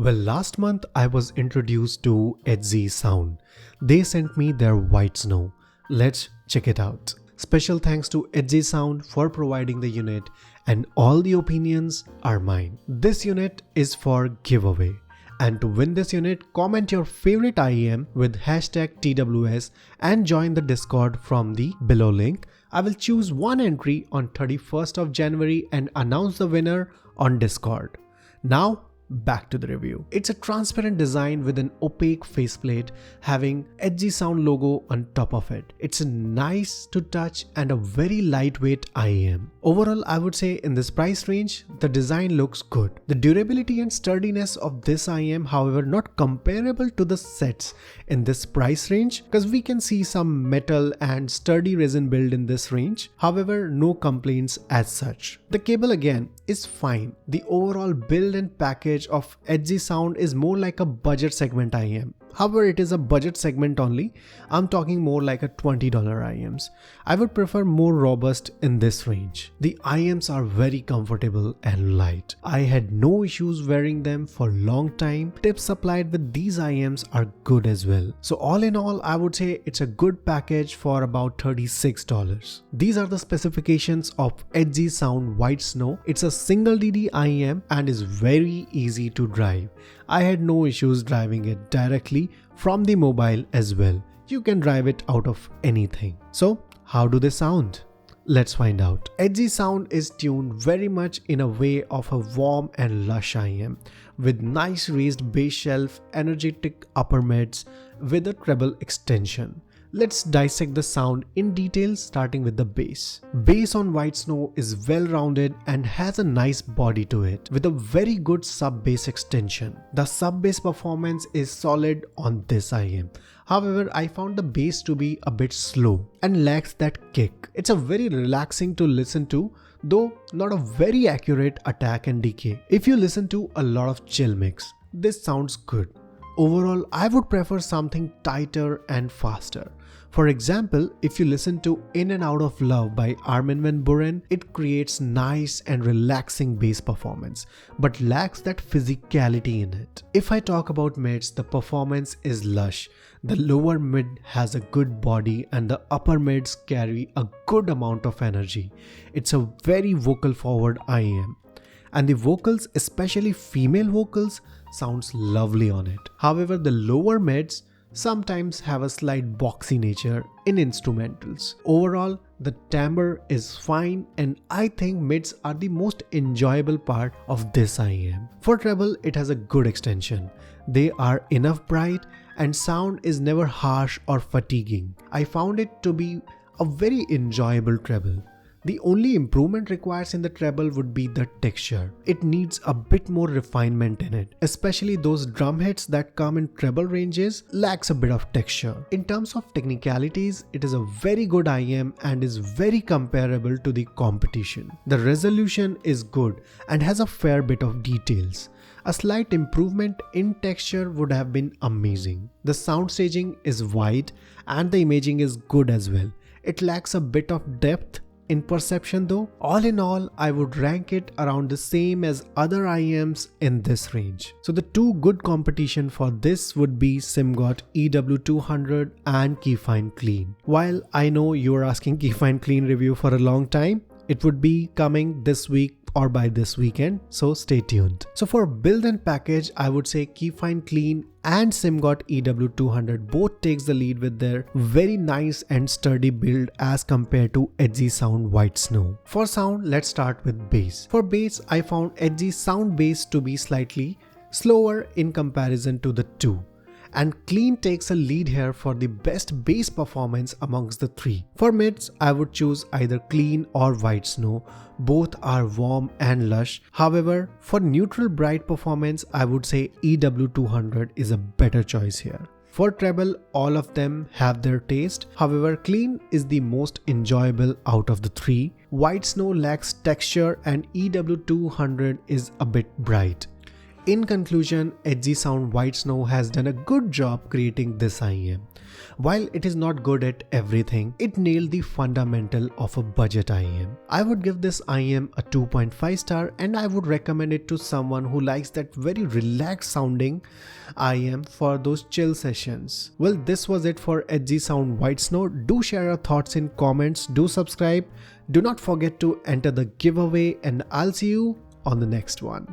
Well, last month I was introduced to Xtended Sound. They sent me their White Snow. Let's check it out. Special thanks to Xtended Sound for providing the unit, and all the opinions are mine. This unit is for giveaway. And to win this unit, comment your favorite IEM with hashtag TWX and join the Discord from the below link. I will choose one entry on 31st of January and announce the winner on Discord. Now, back to the review. It's a transparent design with an opaque faceplate having Xtended Sound logo on top of it. It's nice to touch and a very lightweight IEM. Overall, I would say in this price range, the design looks good. The durability and sturdiness of this IEM, however, not comparable to the sets in this price range because we can see some metal and sturdy resin build in this range. However, no complaints as such. The cable again is fine. The overall build and package of Xtended Sound is more like a budget segment IEM. However, it is a budget segment only. I'm talking more like a $20 IEMs. I would prefer more robust in this range. The IEMs are very comfortable and light. I had no issues wearing them for a long time. Tips supplied with these IEMs are good as well. So all in all, I would say it's a good package for about $36. These are the specifications of Xtended Sound White Snow. It's a single DD IEM and is very easy to drive. I had no issues driving it directly from the mobile as well. You can drive it out of anything. So how do they sound? Let's find out. Xtended Sound is tuned very much in a way of a warm and lush IEM with nice raised bass shelf, energetic upper mids with a treble extension. Let's dissect the sound in detail, starting with the bass. Bass on White Snow is well-rounded and has a nice body to it with a very good sub-bass extension. The sub-bass performance is solid on this IEM. However, I found the bass to be a bit slow and lacks that kick. It's a very relaxing to listen to, though not a very accurate attack and decay. If you listen to a lot of chill mix, this sounds good. Overall, I would prefer something tighter and faster. For example, if you listen to In and Out of Love by Armin van Buuren, it creates nice and relaxing bass performance, but lacks that physicality in it. If I talk about mids, the performance is lush. The lower mid has a good body and the upper mids carry a good amount of energy. It's a very vocal forward IEM. And the vocals, especially female vocals, sounds lovely on it. However, the lower mids sometimes have a slight boxy nature in instrumentals. Overall, the timbre is fine and I think mids are the most enjoyable part of this IEM. For treble, it has a good extension. They are enough bright and sound is never harsh or fatiguing. I found it to be a very enjoyable treble. The only improvement required in the treble would be the texture. It needs a bit more refinement in it, especially those drum hits that come in treble ranges lacks a bit of texture. In terms of technicalities, it is a very good IEM and is very comparable to the competition. The resolution is good and has a fair bit of details. A slight improvement in texture would have been amazing. The sound staging is wide and the imaging is good as well. It lacks a bit of depth in perception though. All in all, I would rank it around the same as other IEMs in this range. So the two good competition for this would be Simgot EW200 and Kefine Klean. While I know you are asking Kefine Klean review for a long time, it would be coming this week or by this weekend, so stay tuned. So for build and package, I would say Kefine Klean and Simgot EW200 both takes the lead with their very nice and sturdy build as compared to Xtended Sound White Snow. For sound, let's start with bass. For bass, I found Xtended Sound bass to be slightly slower in comparison to the two. And Klean takes a lead here for the best bass performance amongst the three. For mids, I would choose either Klean or White Snow. Both are warm and lush. However, for neutral bright performance, I would say EW200 is a better choice here. For treble, all of them have their taste. However, Klean is the most enjoyable out of the three. White Snow lacks texture and EW200 is a bit bright. in conclusion, Edgy Sound White Snow has done a good job creating this IEM. While it is not good at everything, it nailed the fundamental of a budget IEM. I would give this IEM a 2.5 star and I would recommend it to someone who likes that very relaxed sounding IEM for those chill sessions. Well, this was it for Edgy Sound White Snow. Do share your thoughts in comments, do subscribe, do not forget to enter the giveaway, and I'll see you on the next one.